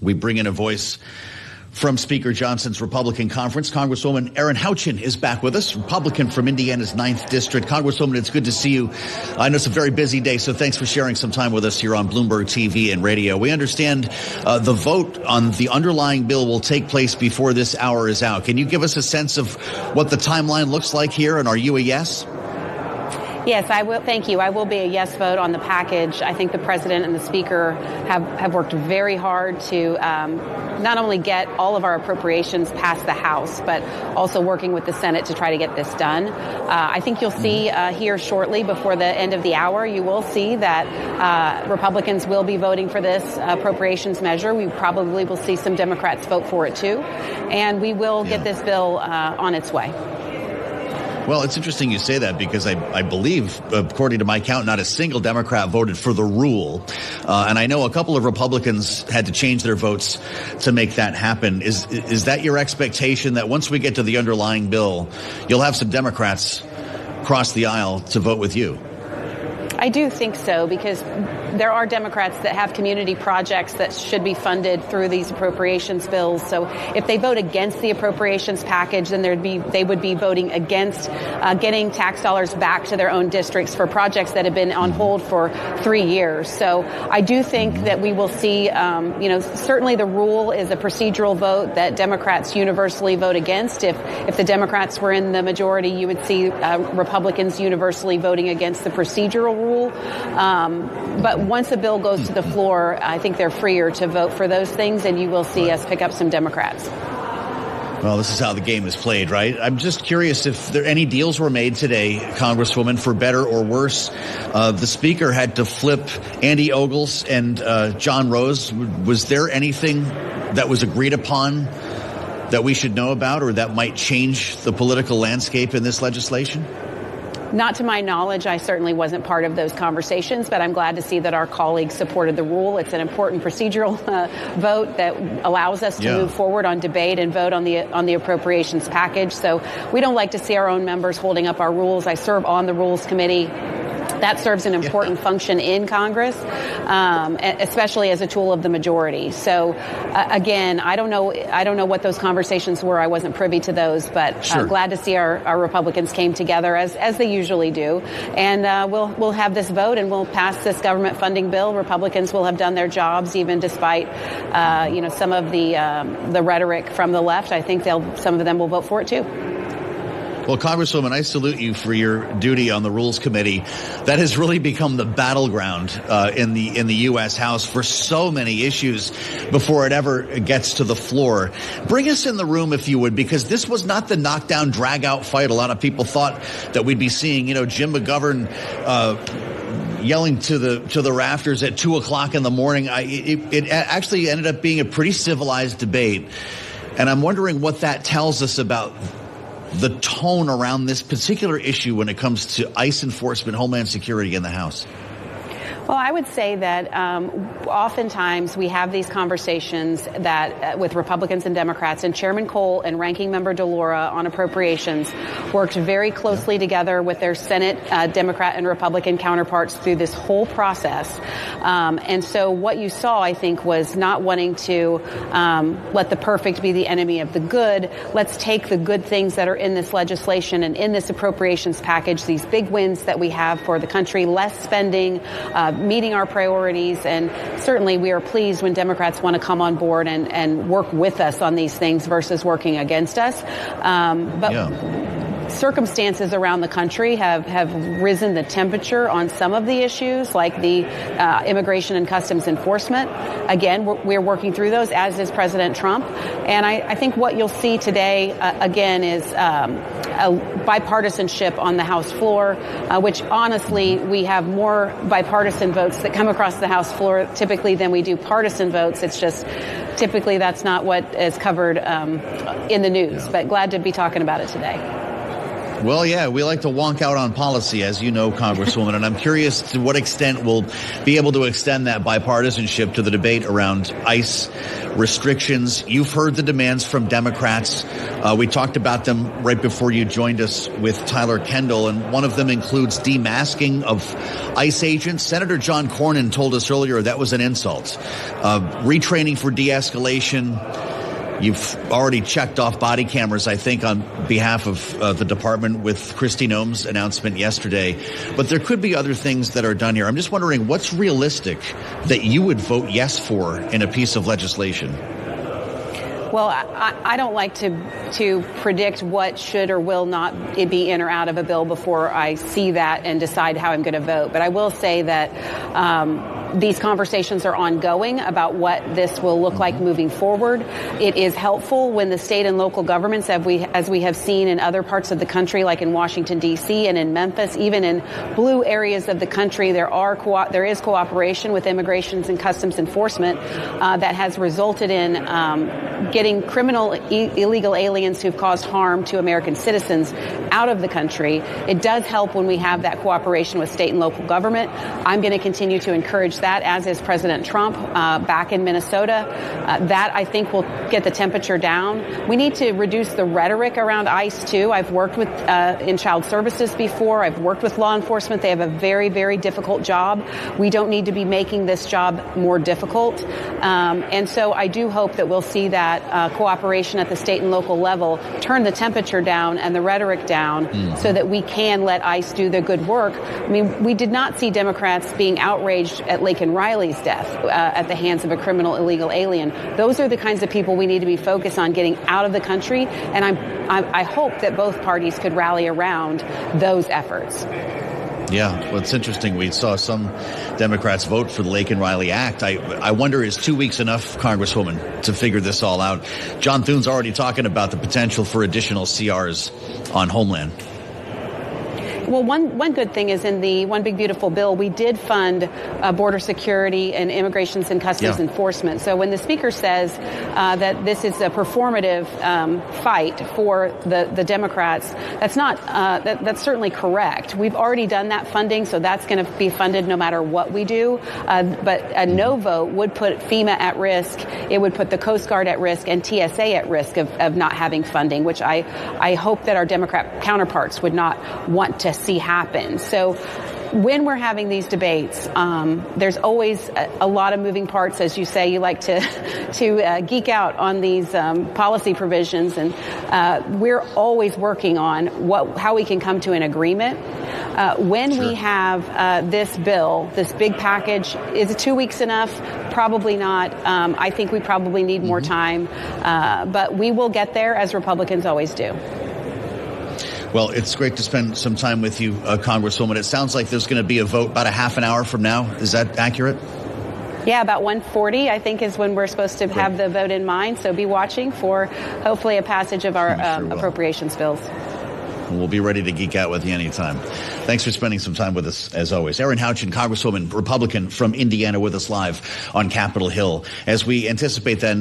We bring in a voice from Speaker Johnson's Republican conference. Congresswoman Erin Houchin is back with us, Republican from Indiana's 9th District. Congresswoman, it's good to see you. I know it's a very busy day, so thanks for sharing some time with us here on Bloomberg TV and radio. We understand the vote on the underlying bill will take place before this hour is out. Can you give us a sense of what the timeline looks like here, and are you a yes? Yes, I will. Thank you. I will be a yes vote on the package. I think the president and the speaker have worked very hard to not only get all of our appropriations past the House, but also working with the Senate to try to get this done. I think you'll see here shortly before the end of the hour, you will see that Republicans will be voting for this appropriations measure. We probably will see some Democrats vote for it, too. And we will get this bill on its way. Well, it's interesting you say that because I believe, according to my count, not a single Democrat voted for the rule. And I know a couple of Republicans had to change their votes to make that happen. Is that your expectation that once we get to the underlying bill, you'll have some Democrats cross the aisle to vote with you? I do think so, because there are Democrats that have community projects that should be funded through these appropriations bills. So if they vote against the appropriations package, then they would be voting against getting tax dollars back to their own districts for projects that have been on hold for 3 years. So I do think that we will see, certainly the rule is a procedural vote that Democrats universally vote against. If the Democrats were in the majority, you would see Republicans universally voting against the procedural rule. But once a bill goes to the floor, I think they're freer to vote for those things, and you will see us pick up some Democrats. Well, this is how the game is played, right? I'm just curious if any deals were made today, Congresswoman, for better or worse. The Speaker had to flip Andy Ogles and John Rose. Was there anything that was agreed upon that we should know about or that might change the political landscape in this legislation? Not to my knowledge. I certainly wasn't part of those conversations, but I'm glad to see that our colleagues supported the rule. It's an important procedural vote that allows us to move forward on debate and vote on the appropriations package. So we don't like to see our own members holding up our rules. I serve on the Rules Committee. That serves an important function in Congress, especially as a tool of the majority. So, again, I don't know what those conversations were. I wasn't privy to those, but glad to see our Republicans came together as they usually do, and we'll have this vote and we'll pass this government funding bill. Republicans will have done their jobs, even despite some of the rhetoric from the left. I think some of them will vote for it too. Well, Congresswoman, I salute you for your duty on the Rules Committee. That has really become the battleground in the U.S. House for so many issues before it ever gets to the floor. Bring us in the room, if you would, because this was not the knockdown, drag-out fight a lot of people thought that we'd be seeing. Jim McGovern yelling to the rafters at 2 o'clock in the morning. It actually ended up being a pretty civilized debate. And I'm wondering what that tells us about the tone around this particular issue when it comes to ICE enforcement, Homeland Security in the House. Well, I would say that oftentimes we have these conversations that with Republicans and Democrats, and Chairman Cole and Ranking Member DeLauro on appropriations worked very closely together with their Senate Democrat and Republican counterparts through this whole process. And so what you saw, I think, was not wanting to let the perfect be the enemy of the good. Let's take the good things that are in this legislation and in this appropriations package, these big wins that we have for the country, less spending, meeting our priorities, and certainly we are pleased when Democrats want to come on board and work with us on these things versus working against us. Circumstances around the country have risen the temperature on some of the issues, like the immigration and customs enforcement. Again, we're working through those, as is President Trump. And I think what you'll see today, again, is a bipartisanship on the House floor, which honestly, we have more bipartisan votes that come across the House floor typically than we do partisan votes. It's just typically that's not what is covered in the news. But glad to be talking about it today. Well, yeah, we like to wonk out on policy, as you know, Congresswoman, and I'm curious to what extent we'll be able to extend that bipartisanship to the debate around ICE restrictions. You've heard the demands from Democrats. We talked about them right before you joined us with Tyler Kendall, and one of them includes demasking of ICE agents. Senator John Cornyn told us earlier that was an insult. Retraining for de-escalation. You've already checked off body cameras, I think, on behalf of the department with Kristi Noem's announcement yesterday. But there could be other things that are done here. I'm just wondering what's realistic that you would vote yes for in a piece of legislation? Well, I don't like to predict what should or will not be in or out of a bill before I see that and decide how I'm going to vote. But I will say that these conversations are ongoing about what this will look like moving forward. It is helpful when the state and local governments, as we have seen in other parts of the country, like in Washington, D.C. and in Memphis, even in blue areas of the country, there is cooperation with Immigration and Customs Enforcement that has resulted in getting criminal illegal aliens who've caused harm to American citizens out of the country. It does help when we have that cooperation with state and local government. I'm going to continue to encourage that, as is President Trump back in Minnesota. That, I think, will get the temperature down. We need to reduce the rhetoric around ICE, too. I've worked with in child services before. I've worked with law enforcement. They have a very, very difficult job. We don't need to be making this job more difficult. And so I do hope that we'll see that cooperation at the state and local level turn the temperature down and the rhetoric down so that we can let ICE do their good work. I mean, we did not see Democrats being outraged at Laken Riley's death at the hands of a criminal illegal alien. Those are the kinds of people we need to be focused on getting out of the country, and I hope that both parties could rally around those efforts. Yeah, well, it's interesting. We saw some Democrats vote for the Laken Riley Act. I wonder, is 2 weeks enough, Congresswoman, to figure this all out? John Thune's already talking about the potential for additional CRs on Homeland. Well, one good thing is in the One Big Beautiful Bill, we did fund border security and Immigration and Customs Enforcement. So when the Speaker says that this is a performative fight for the Democrats, that's not that's certainly correct. We've already done that funding, so that's going to be funded no matter what we do. But a no vote would put FEMA at risk. It would put the Coast Guard at risk and TSA at risk of not having funding, which I hope that our Democrat counterparts would not want to see happen. So when we're having these debates, there's always a lot of moving parts. As you say, you like to geek out on these policy provisions, and we're always working on how we can come to an agreement. When we have this bill, this big package, is 2 weeks enough? Probably not. I think we probably need more time, but we will get there, as Republicans always do. Well, it's great to spend some time with you, Congresswoman. It sounds like there's going to be a vote about a half an hour from now. Is that accurate? Yeah, about 1:40, I think, is when we're supposed to have the vote in mind. So be watching for hopefully a passage of our appropriations bills. We'll be ready to geek out with you anytime. Thanks for spending some time with us, as always. Erin Houchin, Congresswoman, Republican from Indiana, with us live on Capitol Hill. As we anticipate then